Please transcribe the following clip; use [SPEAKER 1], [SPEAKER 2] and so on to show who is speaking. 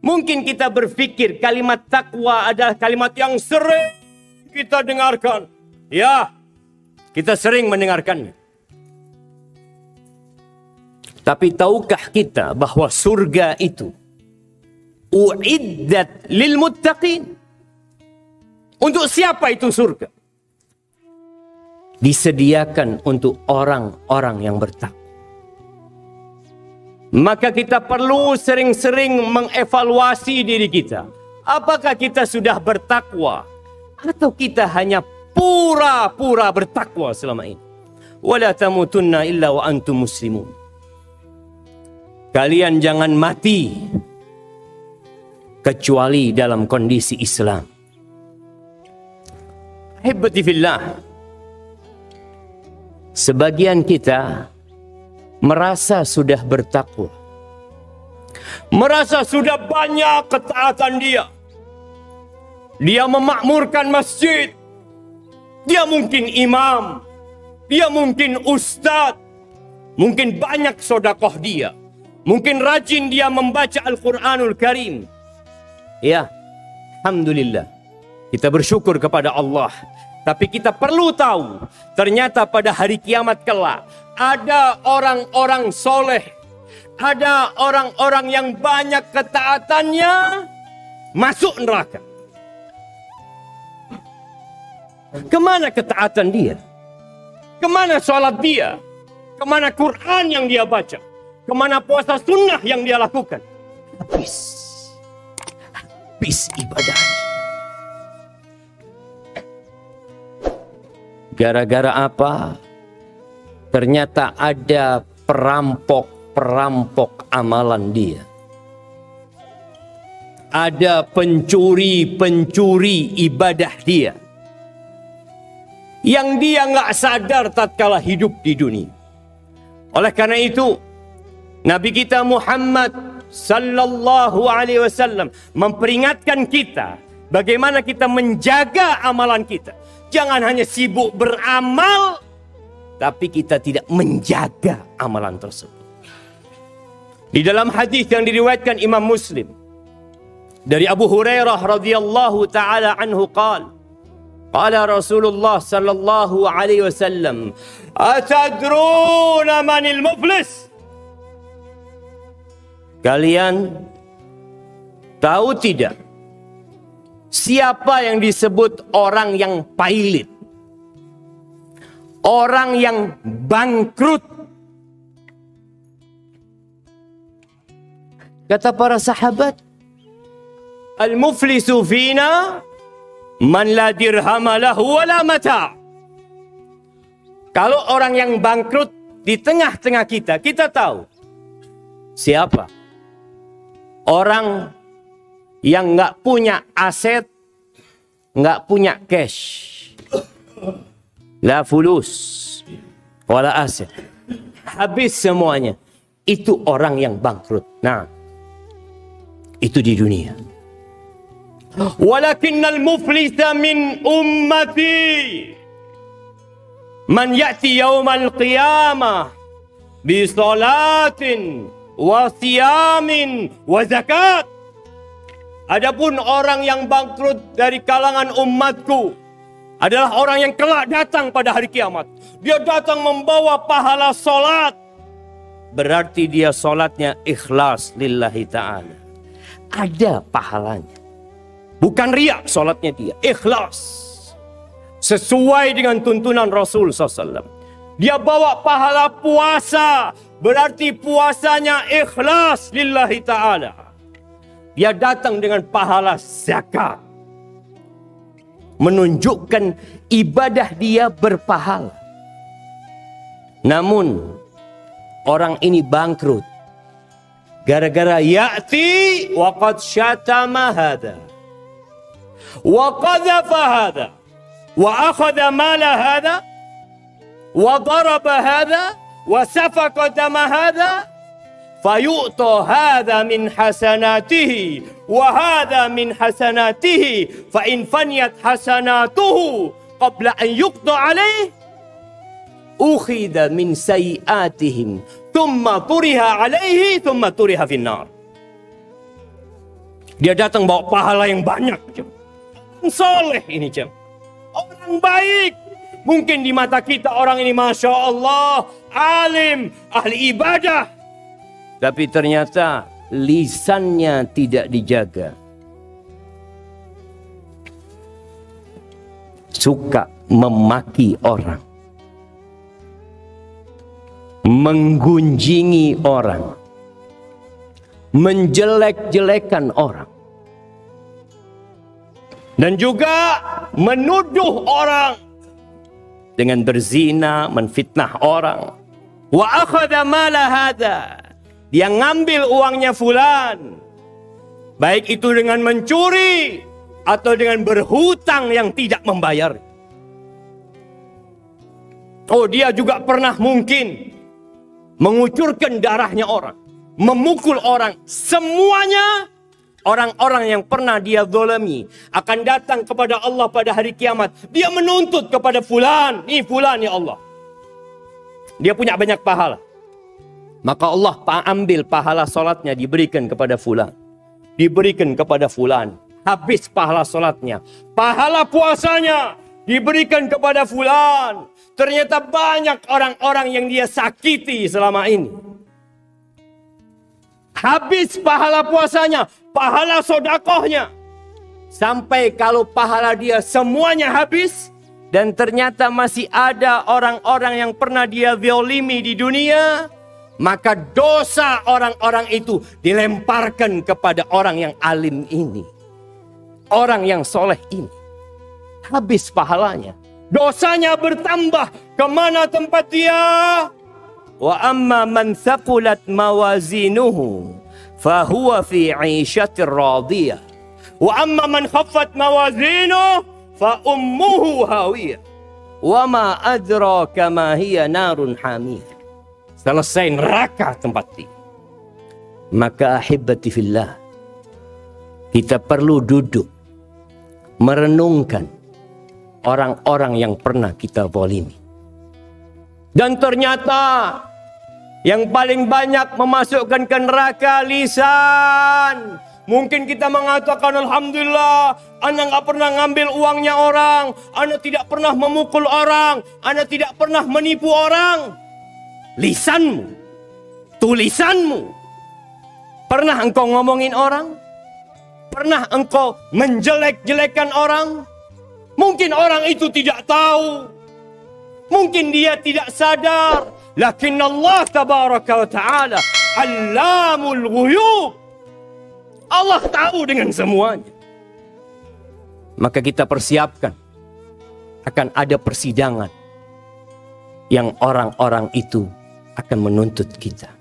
[SPEAKER 1] Mungkin kita berpikir kalimat takwa adalah kalimat yang sering kita dengarkan. Ya, kita sering mendengarkannya. Tapi tahukah kita bahwa surga itu uiddat lil muttaqin? Untuk siapa itu surga? Disediakan untuk orang-orang yang bertakwa. Maka kita perlu sering-sering mengevaluasi diri kita. Apakah kita sudah bertakwa? Atau kita hanya pura-pura bertakwa selama ini? Wala tamutunna illa wa antum muslimun. Kalian jangan mati kecuali dalam kondisi Islam. Hibbati fillah. Sebagian kita merasa sudah bertakwa. Merasa sudah banyak ketaatan dia. Dia memakmurkan masjid. Dia mungkin imam. Dia mungkin ustadz. Mungkin banyak sedekah dia. Mungkin rajin dia membaca Al-Quranul Karim. Ya, alhamdulillah. Kita bersyukur kepada Allah. Tapi kita perlu tahu, ternyata pada hari kiamat kelak, ada orang-orang soleh, ada orang-orang yang banyak ketaatannya, masuk neraka. Kemana ketaatan dia? Kemana sholat dia? Kemana Quran yang dia baca? Kemana puasa sunnah yang dia lakukan? Habis ibadahnya. Gara-gara apa? Ternyata ada perampok amalan dia. Ada pencuri ibadah dia. Yang dia nggak sadar tatkala hidup di dunia. Oleh karena itu, Nabi kita Muhammad sallallahu alaihi wasallam memperingatkan kita bagaimana kita menjaga amalan kita. Jangan hanya sibuk beramal, tapi kita tidak menjaga amalan tersebut. Di dalam hadis yang diriwayatkan Imam Muslim dari Abu Hurairah radhiyallahu taala anhu qala Rasulullah sallallahu alaihi wasallam, "Atadruna manil muflis?" Kalian tahu tidak siapa yang disebut orang yang pailit? Orang yang bangkrut. Kata para sahabat, "Al-muflisu fina man la dirhama lahu wa la mata'." Kalau orang yang bangkrut di tengah-tengah kita, kita tahu siapa? Orang yang nggak punya aset, nggak punya cash, la fulus, wala aset, habis semuanya. Itu orang yang bangkrut. Nah, itu di dunia. Walakinnal muflisa min ummati man ya'ti yawmal qiyamah bi salatin wa siyamin wa zakat. Adapun orang yang bangkrut dari kalangan umatku adalah orang yang kelak datang pada hari kiamat. Dia datang membawa pahala solat. Berarti dia solatnya ikhlas lillahi ta'ala. Ada pahalanya. Bukan riak solatnya dia. Ikhlas. Sesuai dengan tuntunan Rasul SAW. Dia bawa pahala puasa. Berarti puasanya ikhlas lillahi ta'ala. Dia datang dengan pahala zakat. Menunjukkan ibadah dia berpahala. Namun orang ini bangkrut. Gara-gara ya'ti wa qad syatama hadha. Wa qadhafa hadha. Wa akhadha mala hadha. Wa daraba hadha. وسفك دم هذا فيؤتى هذا من حسناته وهذا من حسناته فإن فنيت حسناته قبل أن يقضى عليه أخذ من سيئاتهم ثم طرح عليه ثم طرح في النار. Dia datang bawa pahala yang banyak. Orang soleh ini, orang baik. Mungkin di mata kita orang ini Masya Allah, alim, ahli ibadah. Tapi ternyata lisannya tidak dijaga. Suka memaki orang. Menggunjingi orang. Menjelek-jelekan orang. Dan juga menuduh orang dengan berzina, menfitnah orang. Wa akhadha mala hadha. Dia ngambil uangnya fulan. Baik itu dengan mencuri atau dengan berhutang yang tidak membayar. Oh, dia juga pernah mungkin mengucurkan darahnya orang, memukul orang. Semuanya orang-orang yang pernah dia zalimi akan datang kepada Allah pada hari kiamat. Dia menuntut kepada fulan, ini fulan ya Allah. Dia punya banyak pahala. Maka Allah ambil pahala solatnya diberikan kepada fulan. Diberikan kepada fulan. Habis pahala solatnya. Pahala puasanya diberikan kepada fulan. Ternyata banyak orang-orang yang dia sakiti selama ini. Habis pahala puasanya, pahala sodakohnya. Sampai kalau pahala dia semuanya habis. Dan ternyata masih ada orang-orang yang pernah dia zalimi di dunia. Maka dosa orang-orang itu dilemparkan kepada orang yang alim ini. Orang yang soleh ini. Habis pahalanya. Dosanya bertambah. Kemana tempat dia? Wa amma man thaqulat mawazinuhu fahuwa fi 'ishatir radiyah. Wa amma man khaffat mawazinuhu fa ummuhu hawiyah. Wa ma adraka ma hiya narun hamiyah. Selesai neraka tempat dia. Maka ahibati fillah, kita perlu duduk merenungkan orang-orang yang pernah kita zalimi. Dan ternyata yang paling banyak memasukkan ke neraka lisan. Mungkin kita mengatakan alhamdulillah, Anda nggak pernah ngambil uangnya orang, Anda tidak pernah memukul orang, Anda tidak pernah menipu orang. Lisanmu, tulisanmu. Pernah engkau ngomongin orang? Pernah engkau menjelek-jelekan orang? Mungkin orang itu tidak tahu. Mungkin dia tidak sadar. Lakin Allah tabaraka wa ta'ala allamul ghuyub. Allah tahu dengan semuanya. Maka kita persiapkan. Akan ada persidangan. Yang orang-orang itu akan menuntut kita.